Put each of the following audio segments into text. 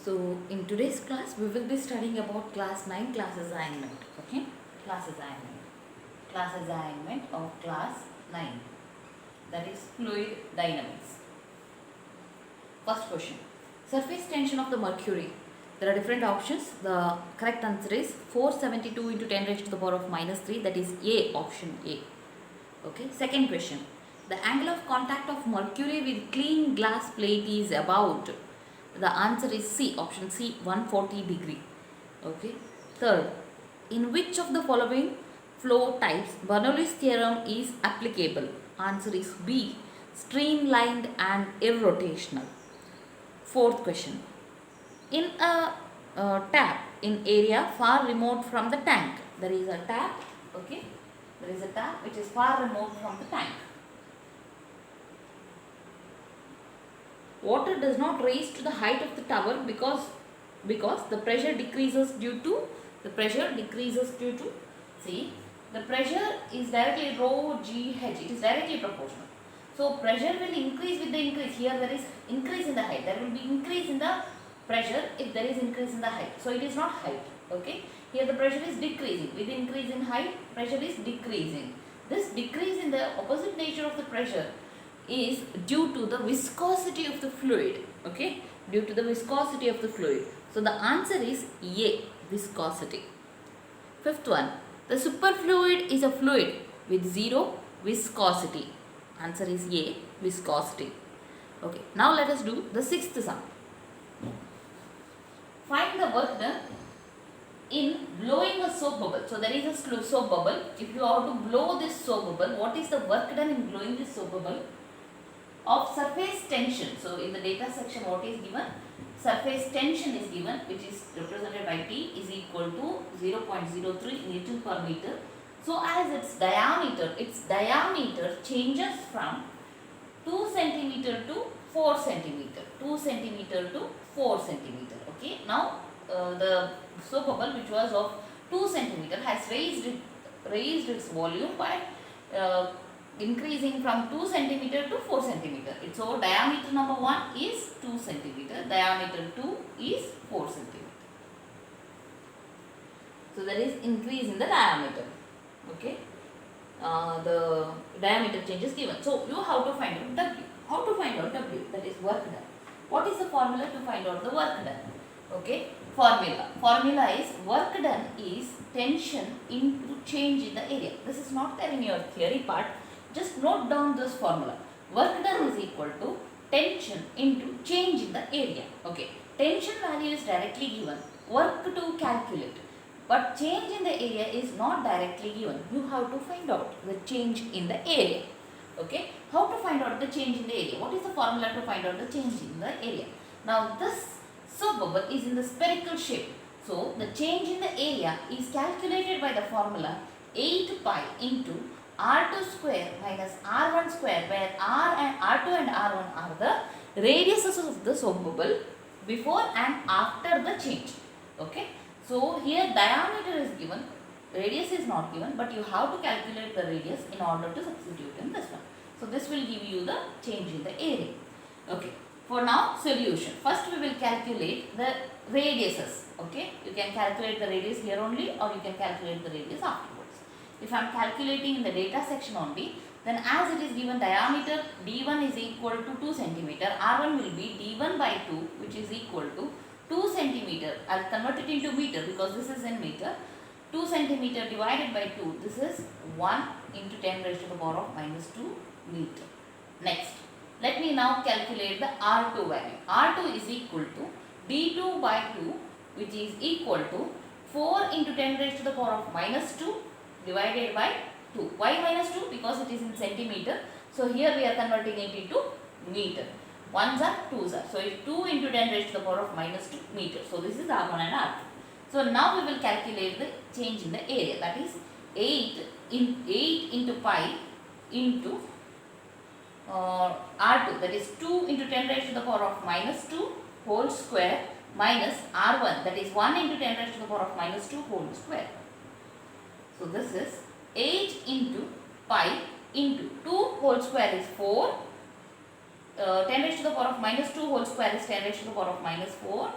So in today's class we will be studying about class 9 class assignment. Okay, class assignment of class 9, that is fluid dynamics. First question, surface tension of the mercury. There are different options. The correct answer is 472 into 10 raised to the power of minus 3, that is A, option A. Okay, second question, the angle of contact of mercury with clean glass plate is about. The answer is C, option C, 140 degree. Okay. Third, in which of the following flow types Bernoulli's theorem is applicable? Answer is B, streamlined and irrotational. Fourth question, in a tap in area far remote from the tank, there is a tap. Okay, there is a tap which is far remote from the tank. Water does not rise to the height of the tower because the pressure decreases due to the pressure is directly rho g h, it is directly proportional. So pressure will increase with the increase. Here there is increase in the height, there will be increase in the pressure if there is increase in the height. So it is not height. Okay, here the pressure is decreasing. With increase in height, pressure is decreasing. This decrease in the opposite nature of the pressure is due to the viscosity of the fluid. Okay, due to the viscosity of the fluid. So the answer is A, viscosity. Fifth one, the superfluid is a fluid with zero viscosity. Answer is A, viscosity. Okay, now let us do the sixth sum. Find the work done in blowing a soap bubble. So there is a soap bubble. If you have to blow this soap bubble, what is the work done in blowing this soap bubble? Of surface tension. So in the data section, what is given? Surface tension is given, which is represented by T is equal to 0.03 Newton per meter. So as its diameter changes from 2 centimeter to 4 centimeter. 2 centimeter to 4 centimeter. Okay. Now the soap bubble, which was of 2 centimeter, has raised its volume by increasing from 2 centimeter to 4 centimeter. So diameter number 1 is 2 centimeter, diameter 2 is 4 centimeter. So there is increase in the diameter. Okay, the diameter change is given. So you have to find out W. How to find out W? That is work done. What is the formula to find out the work done? Okay, formula is work done is tension into change in the area. This is not there in your theory part. Just note down this formula. Work done is equal to tension into change in the area. Okay, tension value is directly given. Work to calculate. But change in the area is not directly given. You have to find out the change in the area. Okay, how to find out the change in the area? What is the formula to find out the change in the area? Now this soap bubble is in the spherical shape. So the change in the area is calculated by the formula 8 pi into R2 square minus R1 square, where R2 and R1 are the radiuses of the soap bubble before and after the change. Okay. So here diameter is given, radius is not given, but you have to calculate the radius in order to substitute in this one. So this will give you the change in the area. Okay. For now, solution. First we will calculate the radiuses. Okay. You can calculate the radius here only, or you can calculate the radius afterwards. If I am calculating in the data section only, then as it is given diameter D1 is equal to 2 centimeter, R1 will be D1 by 2, which is equal to 2 centimeter. I will convert it into meter because this is in meter. 2 centimeter divided by 2, this is 1 into 10 raised to the power of minus 2 meter. Next, let me now calculate the R2 value. R2 is equal to D2 by 2, which is equal to 4 into 10 raised to the power of minus 2 divided by 2. Why minus 2? Because it is in centimeter. So here we are converting it into meter. 1s are 2s are. So it's 2 into 10 raised to the power of minus 2 meter. So this is R1 and R2. So now we will calculate the change in the area. That is 8 into pi into R2. That is 2 into 10 raised to the power of minus 2 whole square minus R1. That is 1 into 10 raised to the power of minus 2 whole square. So this is 8 into pi into 2 whole square is 4. 10 raised to the power of minus 2 whole square is 10 raised to the power of minus 4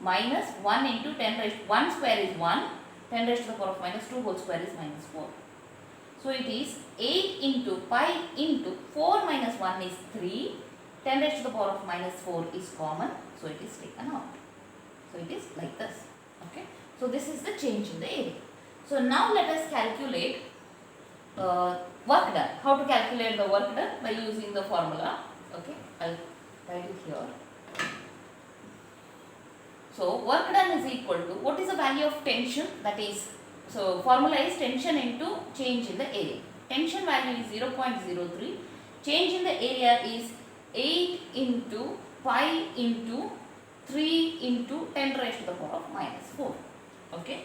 minus 1 into 10 raised to 1 square is 1, 10 raised to the power of minus 2 whole square is minus 4. So it is 8 into pi into 4 minus 1 is 3, 10 raised to the power of minus 4 is common, so it is taken out. So it is like this. Okay. So this is the change in the area. So now let us calculate work done. How to calculate the work done? By using the formula. Okay. I'll write it here. So work done is equal to, what is the value of tension? That is, so formula is tension into change in the area. Tension value is 0.03. Change in the area is 8 into pi into 3 into 10 raised to the power of minus 4. Okay.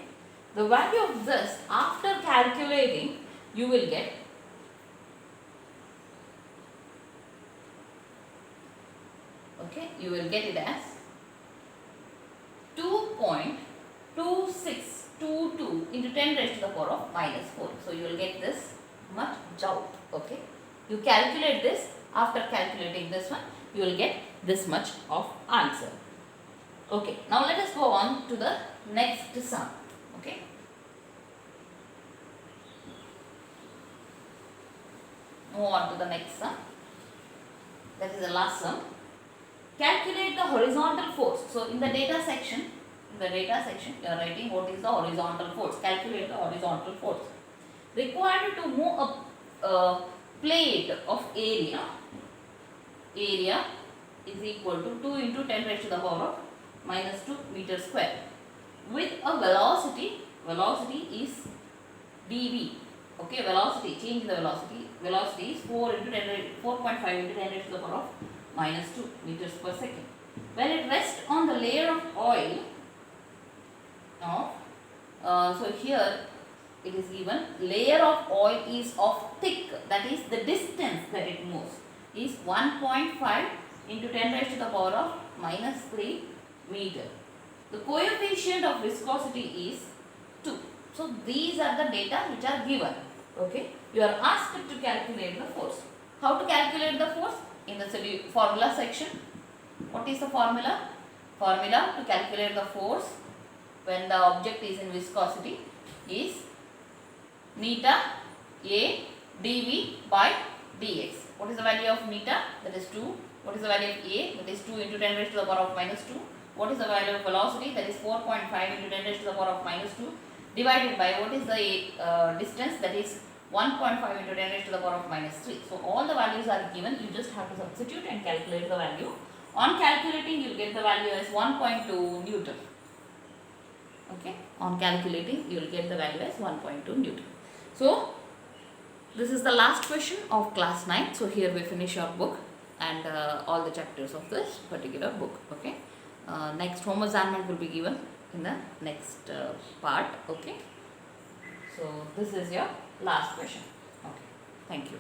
The value of this after calculating, you will get it as 2.2622 into 10 raised to the power of minus 4. So you will get this much joule. Okay. You calculate this, after calculating this one, you will get this much of answer. Okay. Now let us go on to the next sum. Okay. Move on to the next sum. That is the last sum. Calculate the horizontal force. So in the data section, you are writing what is the horizontal force. Calculate the horizontal force. Required to move a plate of area is equal to 2 into 10 raised to the power of minus 2 meter square. With a velocity is dv. Okay, velocity, change the velocity is 4.5 into 10 raised to the power of minus 2 meters per second. When it rests on the layer of oil, so here it is given layer of oil is of thick, that is the distance that it moves is 1.5 into 10 raised to the power of minus 3 meter. The coefficient of viscosity is 2. So these are the data which are given. Okay. You are asked to calculate the force. How to calculate the force? In the formula section. What is the formula? Formula to calculate the force when the object is in viscosity is neta A dV by dx. What is the value of neta? That is 2. What is the value of A? That is 2 into 10 raised to the power of minus 2. What is the value of velocity? That is 4.5 into 10 raised to the power of minus 2 divided by what is the distance? That is 1.5 into 10 raised to the power of minus 3. So all the values are given. You just have to substitute and calculate the value. On calculating, you will get the value as 1.2 Newton. Okay. On calculating, you will get the value as 1.2 Newton. So this is the last question of class 9. So here we finish our book and all the chapters of this particular book. Okay. Next home assignment will be given in the next part. Okay. So this is your last question. Okay. Thank you.